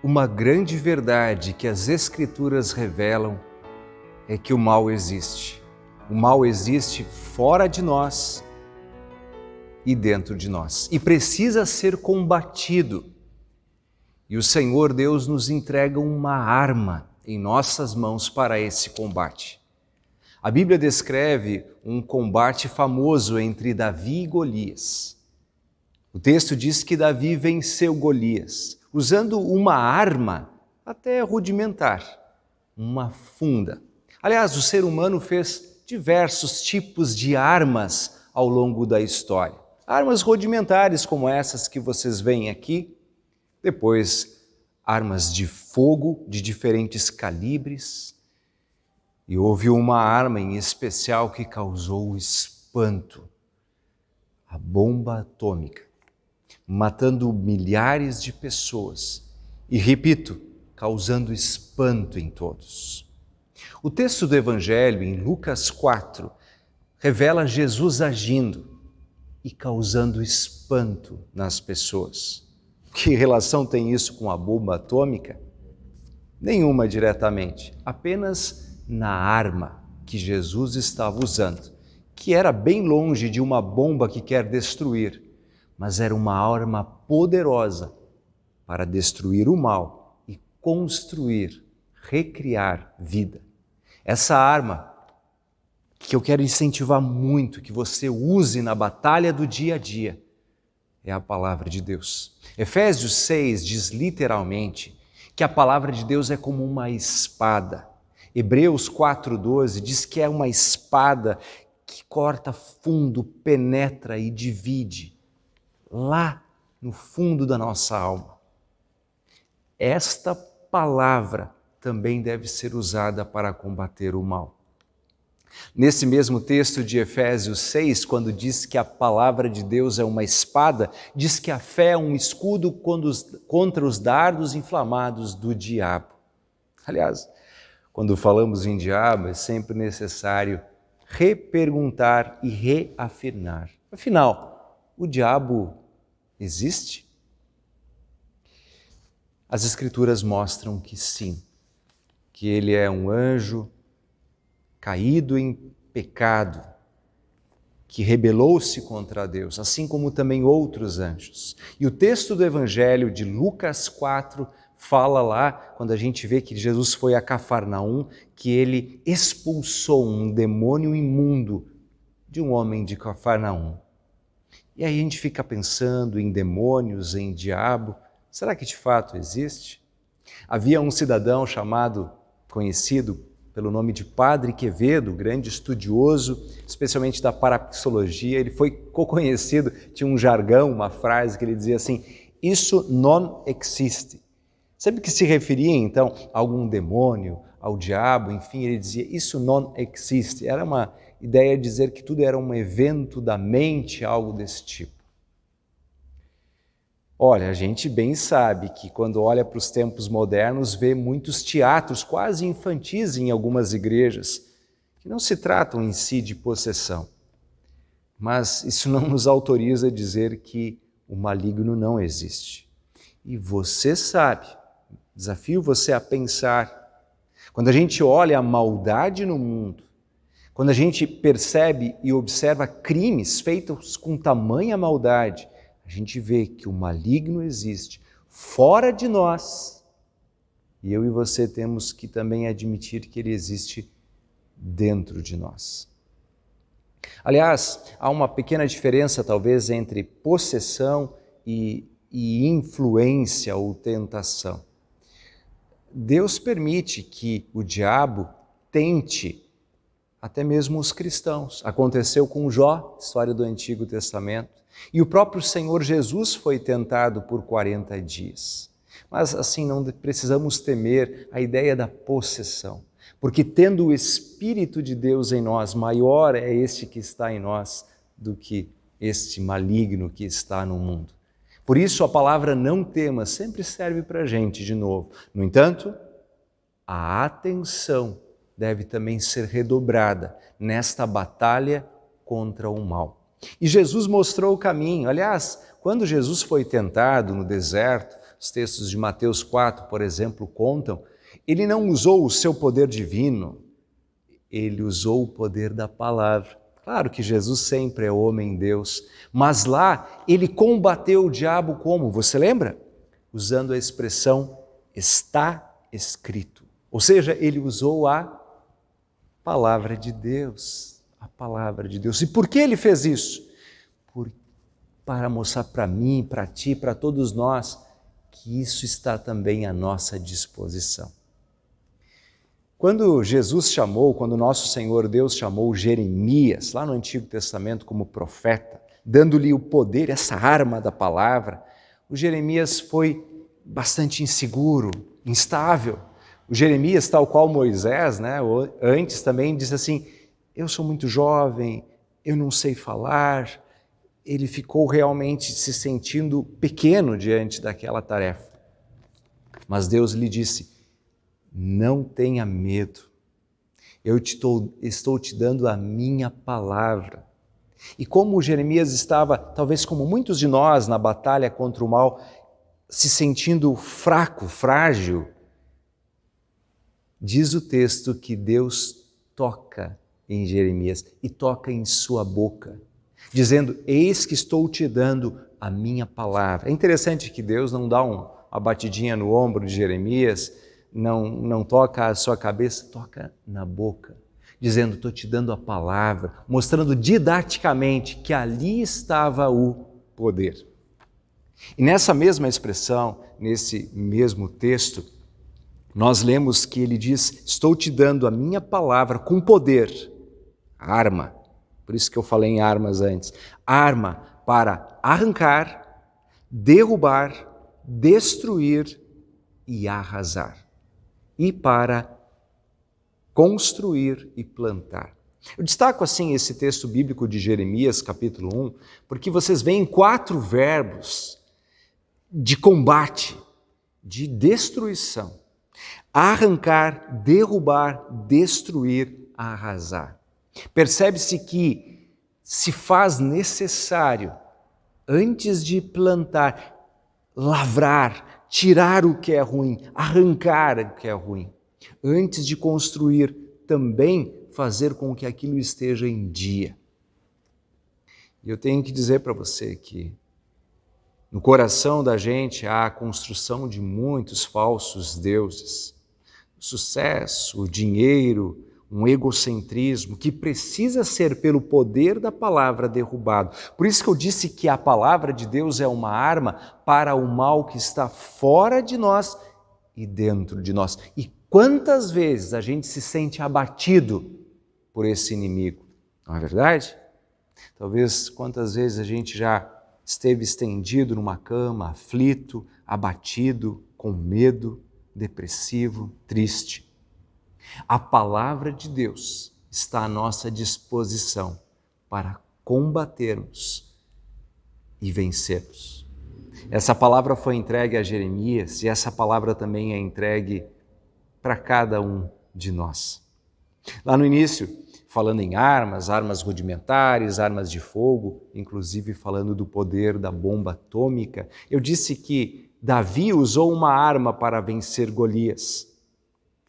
Uma grande verdade que as Escrituras revelam é que o mal existe. O mal existe fora de nós e dentro de nós. E precisa ser combatido. E o Senhor Deus nos entrega uma arma em nossas mãos para esse combate. A Bíblia descreve um combate famoso entre Davi e Golias. O texto diz que Davi venceu Golias usando uma arma até rudimentar, uma funda. Aliás, o ser humano fez diversos tipos de armas ao longo da história. Armas rudimentares como essas que vocês veem aqui, depois armas de fogo de diferentes calibres, e houve uma arma em especial que causou espanto, a bomba atômica, matando milhares de pessoas e, repito, causando espanto em todos. O texto do Evangelho, em Lucas 4, revela Jesus agindo e causando espanto nas pessoas. Que relação tem isso com a bomba atômica? Nenhuma diretamente, apenas na arma que Jesus estava usando, que era bem longe de uma bomba que quer destruir, mas era uma arma poderosa para destruir o mal e construir, recriar vida. Essa arma que eu quero incentivar muito que você use na batalha do dia a dia é a palavra de Deus. Efésios 6 diz literalmente que a palavra de Deus é como uma espada. Hebreus 4:12 diz que é uma espada que corta fundo, penetra e divide lá no fundo da nossa alma. Esta palavra também deve ser usada para combater o mal. Nesse mesmo texto de Efésios 6, quando diz que a palavra de Deus é uma espada, diz que a fé é um escudo contra os dardos inflamados do diabo. Aliás, quando falamos em diabo, é sempre necessário reperguntar e reafirmar. Afinal, o diabo existe? As Escrituras mostram que sim, que ele é um anjo caído em pecado, que rebelou-se contra Deus, assim como também outros anjos. E o texto do Evangelho de Lucas 4 fala lá, quando a gente vê que Jesus foi a Cafarnaum, que ele expulsou um demônio imundo de um homem de Cafarnaum. E aí a gente fica pensando em demônios, em diabo. Será que de fato existe? Havia um cidadão conhecido pelo nome de Padre Quevedo, grande estudioso, especialmente da parapsicologia. Ele foi conhecido, tinha um jargão, uma frase que ele dizia assim: isso non existe. Sempre que se referia, então, a algum demônio, ao diabo, enfim, ele dizia, isso non existe. Era uma ideia de dizer que tudo era um evento da mente, algo desse tipo. Olha, a gente bem sabe que quando olha para os tempos modernos, vê muitos teatros quase infantis em algumas igrejas, que não se tratam em si de possessão. Mas isso não nos autoriza a dizer que o maligno não existe. E você sabe, desafio você a pensar, quando a gente olha a maldade no mundo, quando a gente percebe e observa crimes feitos com tamanha maldade, a gente vê que o maligno existe fora de nós e eu e você temos que também admitir que ele existe dentro de nós. Aliás, há uma pequena diferença talvez entre possessão e influência ou tentação. Deus permite que o diabo tente até mesmo os cristãos. Aconteceu com Jó, história do Antigo Testamento. E o próprio Senhor Jesus foi tentado por 40 dias. Mas assim não precisamos temer a ideia da possessão, porque tendo o Espírito de Deus em nós, maior é este que está em nós do que este maligno que está no mundo. Por isso a palavra não temas sempre serve para a gente de novo. No entanto, a atenção deve também ser redobrada nesta batalha contra o mal. E Jesus mostrou o caminho. Aliás, quando Jesus foi tentado no deserto, os textos de Mateus 4, por exemplo, contam, ele não usou o seu poder divino, ele usou o poder da palavra. Claro que Jesus sempre é homem-Deus, mas lá ele combateu o diabo como? Você lembra? Usando a expressão está escrito. Ou seja, ele usou a palavra de Deus. A palavra de Deus. E por que ele fez isso? Para mostrar para mim, para ti, para todos nós, que isso está também à nossa disposição. Quando o nosso Senhor Deus chamou Jeremias, lá no Antigo Testamento como profeta, dando-lhe o poder, essa arma da palavra, o Jeremias foi bastante inseguro, instável. O Jeremias, tal qual Moisés, antes também disse assim, eu sou muito jovem, eu não sei falar. Ele ficou realmente se sentindo pequeno diante daquela tarefa. Mas Deus lhe disse, não tenha medo, eu estou te dando a minha palavra. E como Jeremias estava, talvez como muitos de nós, na batalha contra o mal, se sentindo fraco, frágil, diz o texto que Deus toca em Jeremias e toca em sua boca, dizendo, eis que estou te dando a minha palavra. É interessante que Deus não dá uma batidinha no ombro de Jeremias, não toca a sua cabeça, toca na boca, dizendo, estou te dando a palavra, mostrando didaticamente que ali estava o poder. E nessa mesma expressão, nesse mesmo texto, nós lemos que ele diz, estou te dando a minha palavra com poder, arma, por isso que eu falei em armas antes, arma para arrancar, derrubar, destruir e arrasar, e para construir e plantar. Eu destaco assim esse texto bíblico de Jeremias, capítulo 1, porque vocês veem 4 verbos de combate, de destruição. Arrancar, derrubar, destruir, arrasar. Percebe-se que se faz necessário, antes de plantar, lavrar, tirar o que é ruim, arrancar o que é ruim. Antes de construir, também fazer com que aquilo esteja em dia. E eu tenho que dizer para você que no coração da gente há a construção de muitos falsos deuses. O sucesso, o dinheiro, um egocentrismo que precisa ser pelo poder da palavra derrubado. Por isso que eu disse que a palavra de Deus é uma arma para o mal que está fora de nós e dentro de nós. E quantas vezes a gente se sente abatido por esse inimigo, não é verdade? Talvez quantas vezes a gente já esteve estendido numa cama, aflito, abatido, com medo, depressivo, triste. A palavra de Deus está à nossa disposição para combatermos e vencermos. Essa palavra foi entregue a Jeremias e essa palavra também é entregue para cada um de nós. Lá no início, falando em armas rudimentares, armas de fogo, inclusive falando do poder da bomba atômica, eu disse que Davi usou uma arma para vencer Golias.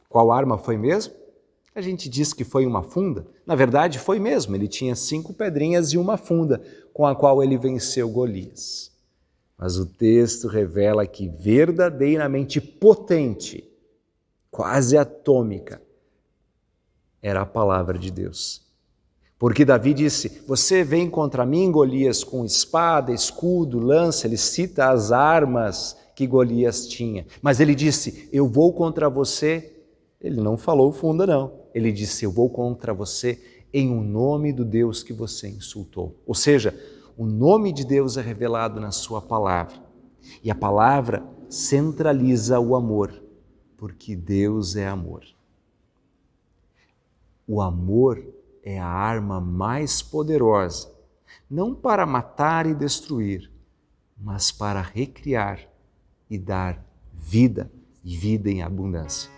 Qual arma foi mesmo? A gente diz que foi uma funda. Na verdade, foi mesmo. Ele tinha 5 pedrinhas e uma funda com a qual ele venceu Golias. Mas o texto revela que verdadeiramente potente, quase atômica, era a palavra de Deus. Porque Davi disse, você vem contra mim, Golias, com espada, escudo, lança. Ele cita as armas que Golias tinha. Mas ele disse, eu vou contra você. Ele não falou funda, não. Ele disse, eu vou contra você em o nome do Deus que você insultou. Ou seja, o nome de Deus é revelado na sua palavra. E a palavra centraliza o amor, porque Deus é amor. O amor é a arma mais poderosa, não para matar e destruir, mas para recriar e dar vida, e vida em abundância.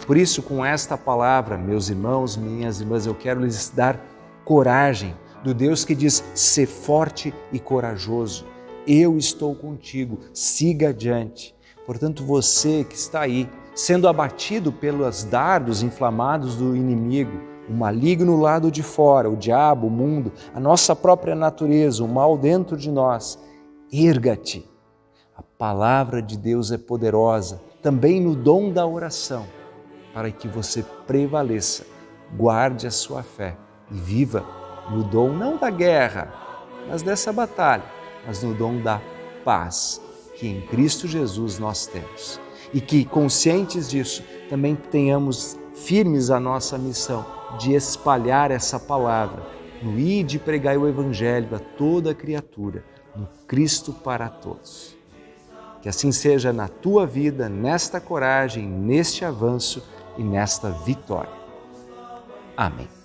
Por isso, com esta palavra, meus irmãos, minhas irmãs, eu quero lhes dar coragem do Deus que diz, sê forte e corajoso, eu estou contigo, siga adiante. Portanto, você que está aí, sendo abatido pelos dardos inflamados do inimigo, o maligno lado de fora, o diabo, o mundo, a nossa própria natureza, o mal dentro de nós, erga-te. A palavra de Deus é poderosa, também no dom da oração, para que você prevaleça, guarde a sua fé e viva no dom não da guerra, mas dessa batalha, mas no dom da paz que em Cristo Jesus nós temos. E que, conscientes disso, também tenhamos firmes a nossa missão de espalhar essa palavra, no ide e pregai o Evangelho a toda criatura, no Cristo para todos. Que assim seja na tua vida, nesta coragem, neste avanço e nesta vitória. Amém.